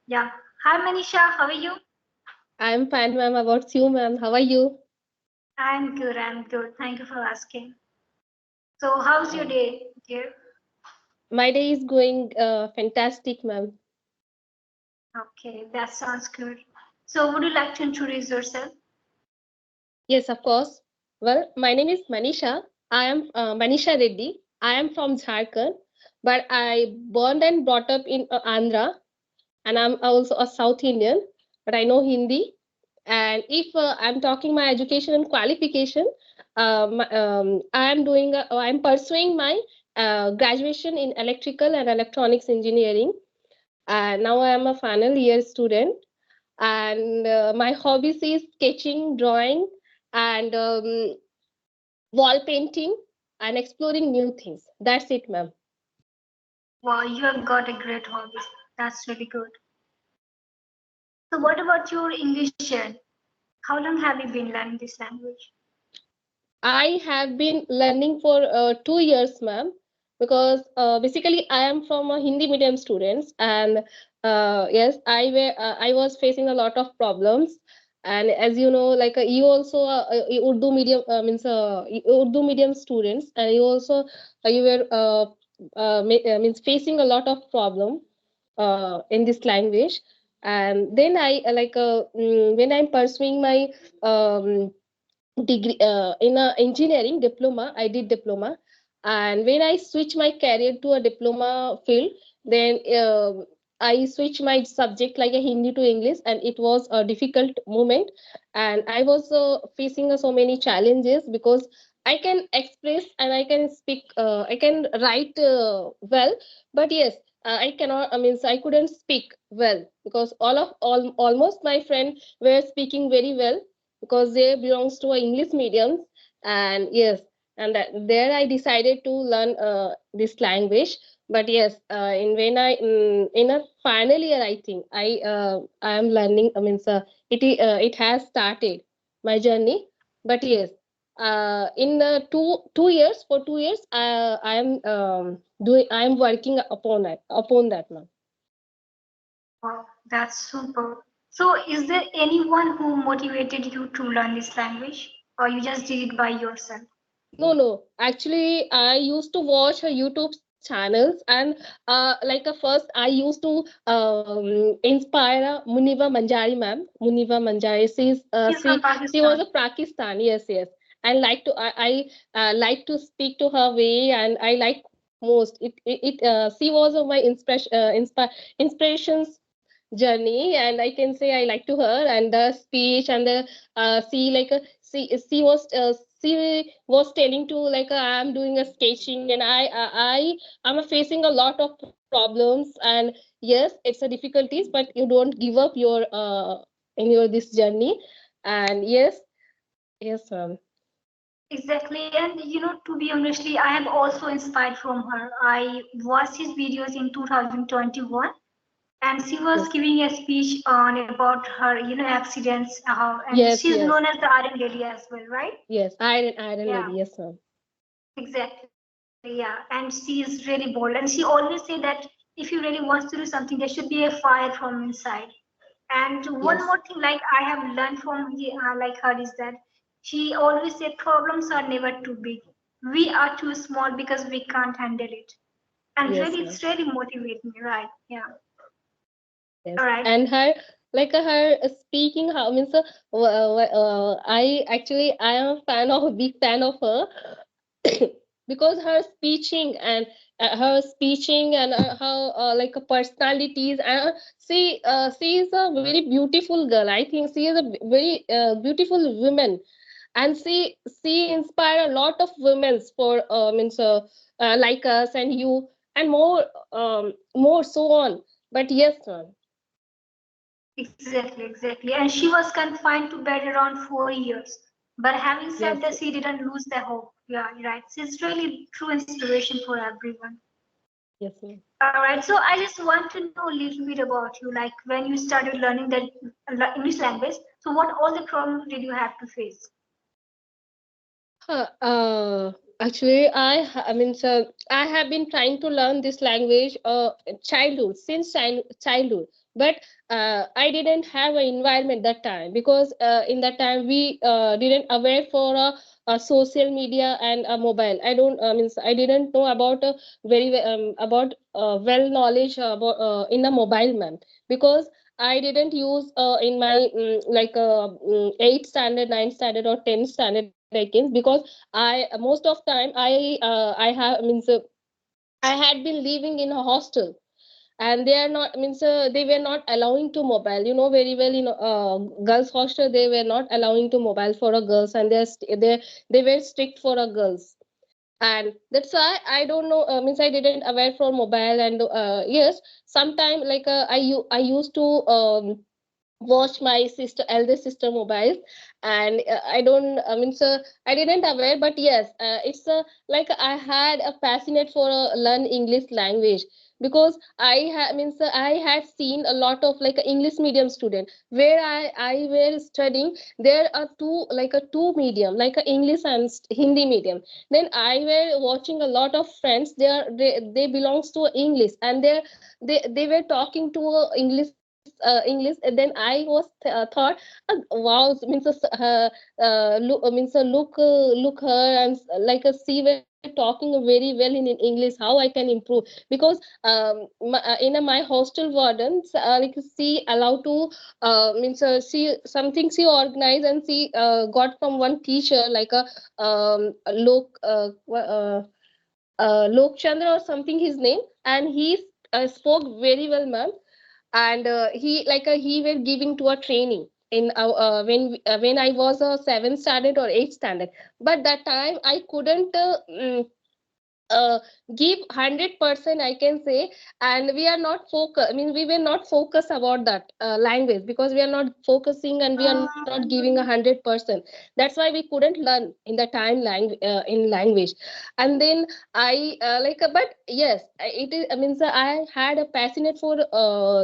Yeah. Hi, Manisha. How are you? I'm fine, ma'am. How about you, ma'am? How are you? I'm good. I'm good. Thank you for asking. So, how's your Uh, day, dear? my day is going fantastic, ma'am. Okay, that sounds good. So, would you like to introduce yourself? Yes, of course. Well, my name is Manisha. I am Manisha Reddy. I am from Jharkhand, but I born and brought up in Andhra, and I'm also a South Indian, but I know Hindi. And if I'm talking my education and qualification, I'm pursuing my graduation in electrical and electronics engineering, and now I am a final year student. And my hobbies is sketching, drawing, and wall painting, and exploring new things. That's it, ma'am. Wow, you have got a great hobby. That's really good. So, what about your English share? How long have you been learning this language? I have been learning for 2 years, ma'am, because basically I am from a Hindi medium students, and yes, I was facing a lot of problems. And as you know, like you also Urdu medium means Urdu medium students, and you also you were means facing a lot of problem in this language. And then when I'm pursuing my um, degree in a engineering diploma, I did diploma. And when I switched my career to a diploma field, then I switched my subject like a Hindi to English, and it was a difficult moment. And I was facing so many challenges, because I can express and I can speak, I can write well, but yes, I cannot, I mean, I couldn't speak well, because almost my friend were speaking very well, because they belongs to a English medium. And yes, and there I decided to learn this language. But yes, in when I in a final year, I think I am learning. I mean, it has started my journey. But yes, in 2 years, for 2 years, I am I am working upon that now. Wow, that's super. So, is there anyone who motivated you to learn this language, or you just did it by yourself? No, no. Actually, I used to watch her YouTube channels, and first I used to inspire Muniva Manjari, ma'am. Muniva Manjari. She's from She was a Pakistan. Pakistan. Yes, yes. And like to I like to speak to her way, and I like most she was my inspirations journey, and I can say I like to her, and the speech, and the she was telling to I am doing a sketching, and I'm facing a lot of problems. And yes, it's a difficulties, but you don't give up your in your this journey. And yes, yes, ma'am. Exactly, and to be honestly, I am also inspired from her. I watched his videos in 2021, and she was Yes, giving a speech on about her, accidents, and yes, she's yes, known as the Iron Lady as well, right? yes, iron Yeah, lady, yes, ma'am. exactly. Yeah, and she is really bold, and she always say that if you really want to do something, there should be a fire from inside. And one more Yes, thing, like I have learned from like her is that she always said problems are never too big. We are too small because we can't handle it. And yes, really, ma'am. it's really motivating, right? Yeah. Yes, All right. and her her speaking how means I am a fan of a big fan of her because her speeching and how personalities, and she is a very beautiful girl. I think she is a very beautiful woman, and she inspire a lot of women for means like us and you, and more so on. But yes, ma'am. Exactly, exactly. And she was confined to bed around 4 years. But having said Yes, that, she didn't lose the hope. Yeah, right. She's really true inspiration for everyone. yes, ma'am. All right. So I just want to know a little bit about you. Like when you started learning that English language. So what all the problems did you have to face? Actually, I mean, so I have been trying to learn this language childhood, since childhood. but I didn't have an environment that time, because in that time we didn't aware for a social media and a mobile. I don't means I didn't know about about well knowledge about in a mobile, ma'am, because I didn't use in my 8th standard, 9th standard, or 10th standard, I guess, because I most of time I have means I had been living in a hostel, and they are not means they were not allowing to mobile, you know very well, girls hostel, they were not allowing to mobile for a girls, and they were strict for a girls. And that's why I don't know, means I didn't aware for mobile. And yes, sometime I used to watch my sister eldest sister mobiles. And I don't I mean so I didn't aware, but yes, it's like I had a passionate for learn English language, because I had seen a lot of like a English medium student, where I were studying. There are two medium, like a English and Hindi medium. Then I were watching a lot of friends, they belongs to English, and they were talking to English. And then I was thought, wow, means look her, and she were talking very well in English. How I can improve? Because in my hostel wardens, she allowed to she something she organized, and she got from one teacher, like a Lok Chandra or something his name, and he spoke very well, ma'am. And he were giving to a training in when I was a 7th standard or 8th standard. But that time I couldn't uh, give 100%, I can say. And we are not focus I mean we were not focused about that language, because we are not focusing and we are not giving 100%. That's why we couldn't learn in the time in language. And then but yes, it is I had a passionate for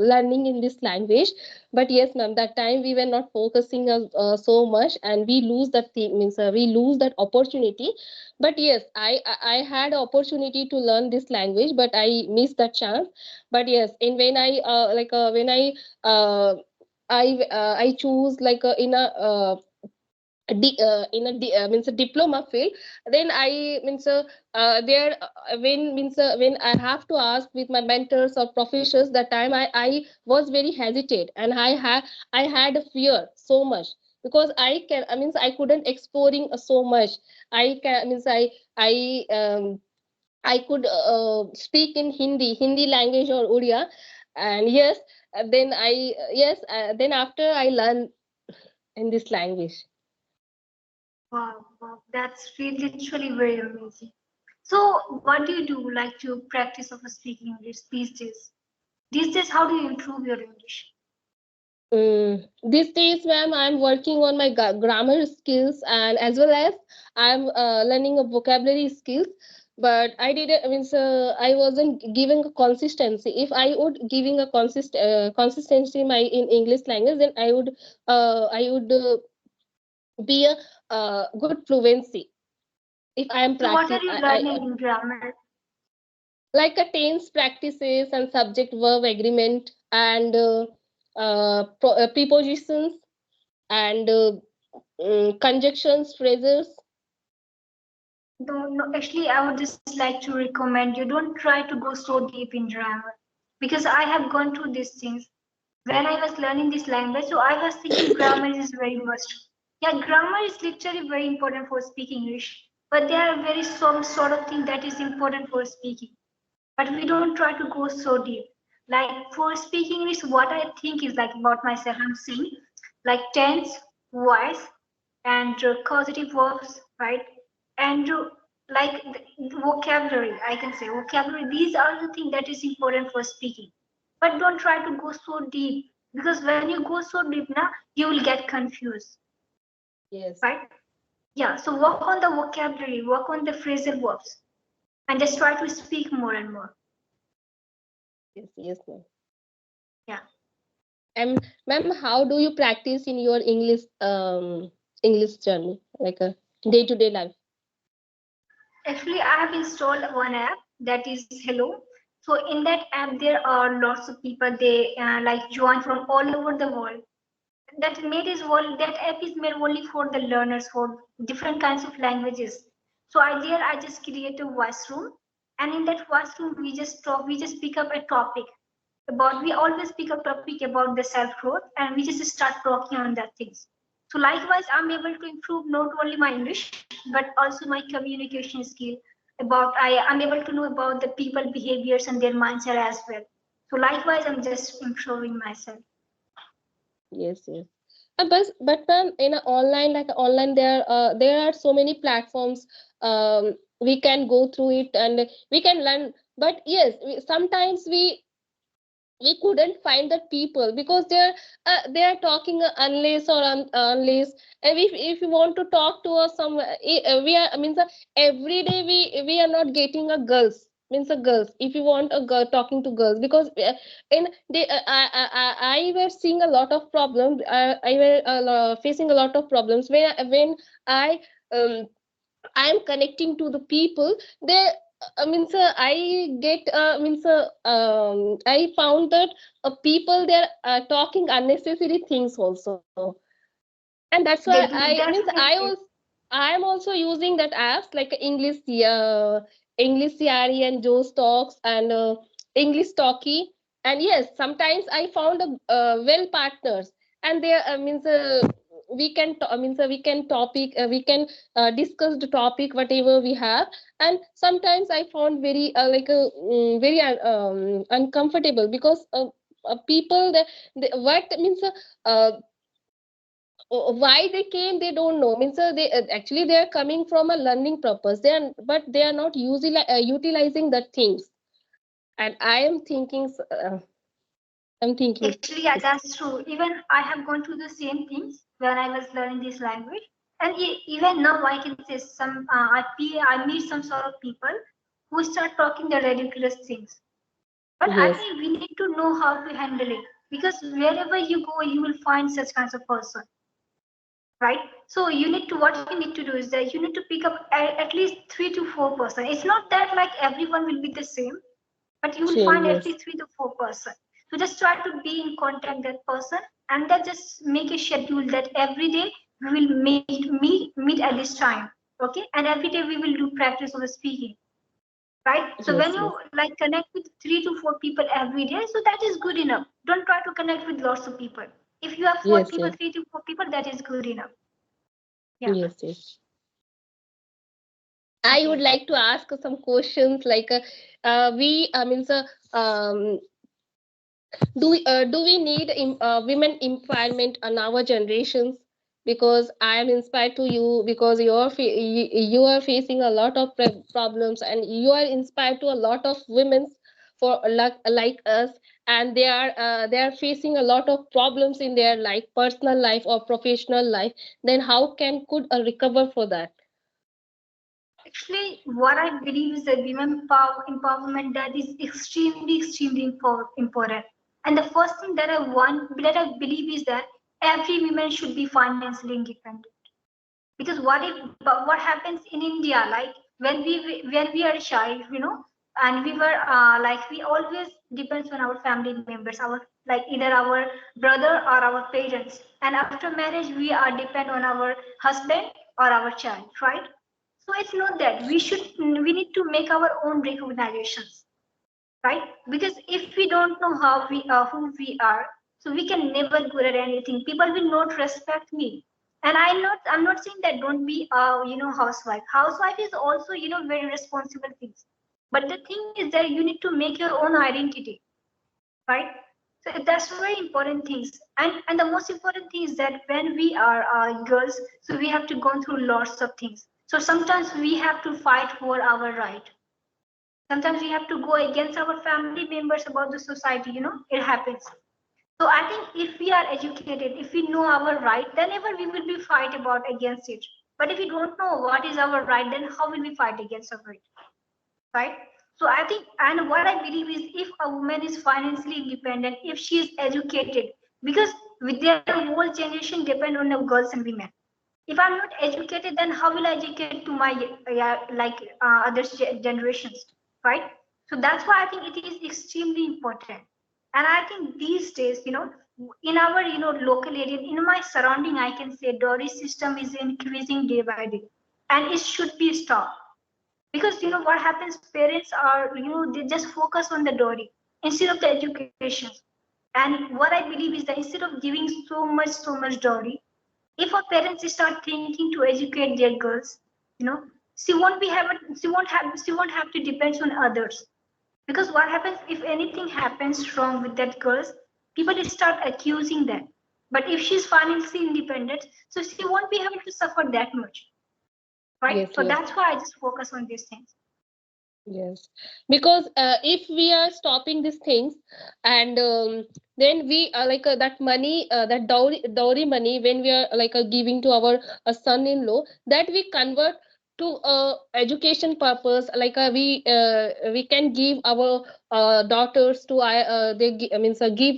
learning in this language. But yes, ma'am, that time we were not focusing so much, and we lose that thing, we lose that opportunity. But yes, I had opportunity to learn this language, but I missed that chance. But yes, in when I when uh, I choose in a means a diploma field. Then I there when I have to ask with my mentors or professors, that time I was very hesitate, and I had a fear so much, because I couldn't exploring so much. I could speak in Hindi language or Odia. And yes, then after I learn in this language. Wow, wow, that's really literally very amazing. So, what do you do like to practice of speaking English these days? These days, how do you improve your English? These days, ma'am, I'm working on my grammar skills, and as well as I'm learning a vocabulary skills. But I didn't, I wasn't giving a consistency. If I would giving a consistency in English language, then I would be a good fluency. If I am So, what are practice, you learning in grammar? like a tense practices and subject verb agreement, and prepositions, and conjunctions, phrases. No, no, actually, I would just like to recommend you don't try to go so deep in grammar because I have gone through these things when I was learning this language. So I was thinking grammar is very must. Yeah, grammar is literally very important for speaking English, but there are very some sort of thing that is important for speaking. But we don't try to go so deep. Like for speaking English, what I think is like about myself, I'm saying like tense, voice, and causative verbs, right? And like vocabulary, I can say vocabulary. These are the things that is important for speaking. But don't try to go so deep because when you go so deep now, you will get confused, Yes, right? Yeah. So work on the vocabulary, work on the phrasal verbs, and just try to speak more and more. yes, ma'am. Yeah. And ma'am, how do you practice in your English journey, like a day-to-day life? Actually, I have installed one app that is Hello. So in that app, there are lots of people. They like join from all over the world. That app is made only for the learners for different kinds of languages. So I just create a voice room, and in that voice room we just talk. We just pick up a topic about. We always pick up topic about the self growth, and we just start talking on that things. So likewise, I'm able to improve not only my English but also my communication skill. I'm able to know about the people behaviors and their mindset as well. So likewise, I'm just improving myself. Yes, yes. But ma'am, in a online, like online, there are so many platforms. We can go through it and we can learn. But yes, sometimes we couldn't find the people because they are talking unless or unless. And if you want to talk to us some we are, I mean, every day we are not getting a girls, means a girls, if you want a girl talking to girls, because in they I were seeing a lot of problems. I were facing a lot of problems when I um I am connecting to the people. They means I get means I found that people, they're talking unnecessary things also. And that's why They I do means definitely. I am also using that apps like English Yari and Joe's talks and English talkie. And yes, sometimes I found a well partners, and they means means we can topic we can discuss the topic whatever we have. And sometimes I found very very uncomfortable because people they what means why they came, they don't know, means they actually they are coming from a learning purpose, they are, but they are not utilizing the things. And I am thinking I'm thinking Actually, yeah, this. that's true. Even I have gone through the same things when I was learning this language, and even now I can say I meet some sort of people who start talking the ridiculous things. But I Yes, think we need to know how to handle it because wherever you go, you will find such kinds of person, right? So you need to what you need to do is that you need to pick up at least 3 to 4 person. It's not that like everyone will be the same, but you will same, find at yes, least 3 to 4 person. So just try to be in contact that person, and then just make a schedule that every day we will meet at this time, okay? And every day we will do practice of speaking, right? So when yes, you yes, like connect with 3 to 4 people every day, so that is good enough. Don't try to connect with lots of people. If you have four yes, people, yes, 3 to 4 people, that is good enough. Yeah. yes, yes. I would Okay. like to ask some questions like we means do we need women empowerment on our generations? Because I am inspired to you, because you are facing a lot of problems, and you are inspired to a lot of women for like us. And they are facing a lot of problems in their life, personal life or professional life. Then how can could recover for that? Actually, what I believe is that women empowerment that is extremely important. And the first thing that I believe is that every woman should be financially independent. Because what happens in India, like when we are shy, and we were like we always depends on our family members, our like either our brother or our parents, and after marriage we are depend on our husband or our child, right? So it's not that we need to make our own recognitions, right? Because if we don't know how we are, who we are, so we can never good at anything. People will not respect me. And I'm not saying that don't be housewife. Housewife is also very responsible things. But the thing is that you need to make your own identity, right? So that's very important things. And the most important thing is that when we are girls, so we have to go through lots of things. So sometimes we have to fight for our right. Sometimes we have to go against our family members about the society, it happens. So I think if we are educated, if we know our right, then ever we will be fight about against it. But if we don't know what is our right, then how will we fight against our right? Right? So I think, and what I believe is if a woman is financially independent, if she is educated, because with their whole generation depend on the girls and women. If I'm not educated, then how will I educate to my other generations, right? So that's why I think it is extremely important. And I think these days, in our local area, in my surrounding, I can say dowry system is increasing day by day, and it should be stopped. Because what happens, parents are they just focus on the dowry instead of the education. And what I believe is that instead of giving so much dowry, if our parents start thinking to educate their girls, you know she won't have to depend on others. Because what happens, if anything happens wrong with that girl, people start accusing that. But if she's financially independent, so she won't be able to suffer that much, right? Yes, So yes. that's why I just focus on these things. Yes, because if we are stopping these things, and then we that money, that dowry money, when we are giving to our son-in-law, that we convert to education purpose. We can give our daughters to I mean, so give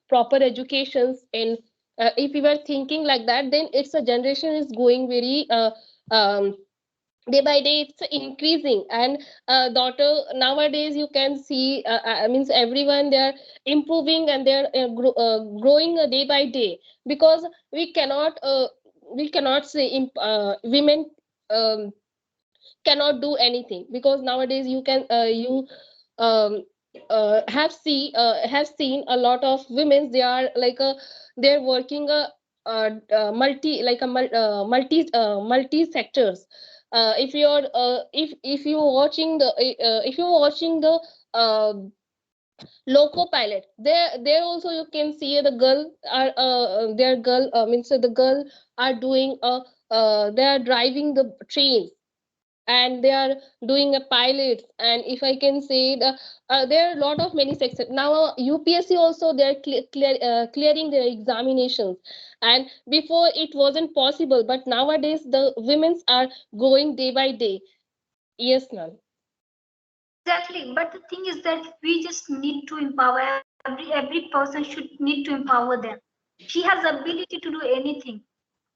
proper educations. And if we were thinking like that, then it's a generation is going very day by day it's increasing. And daughter nowadays you can see, means everyone, they are improving, and they are growing day by day. Because we cannot say women um, cannot do anything, because nowadays you can you um, have seen a lot of women, they are they're working multi multi sectors. If you're watching the uh, loco pilot, there also you can see the girl are their girl means the girl are doing they are driving the trains, and they are doing a pilot. And if I can say there are a lot of many sectors now. UPSC also, they are clearing their examinations. And before it wasn't possible, but nowadays the women's are growing day by day. Yes, ma'am. Exactly, but the thing is that we just need to empower every person should need to empower them. She has the ability to do anything.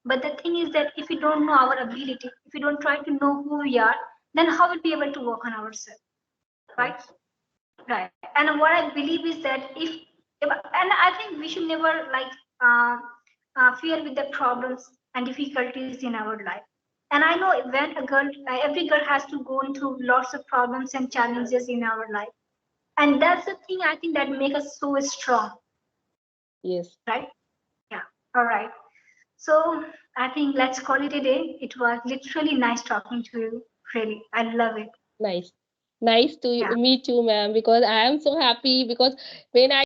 But the thing is that if we don't know our ability, if we don't try to know who we are, then how will we be able to work on ourselves, right? Yes. Right. And what I believe is that if and I think we should never uh, fear with the problems and difficulties in our life. And I know when every girl has to go through lots of problems and challenges in our life. And that's the thing I think that make us so strong, Yes. right? Yeah. All right. So I think let's call it a day. It was literally nice talking to you. Really, I love it. Nice. Nice to Yeah. meet you, ma'am, because I am so happy, because when I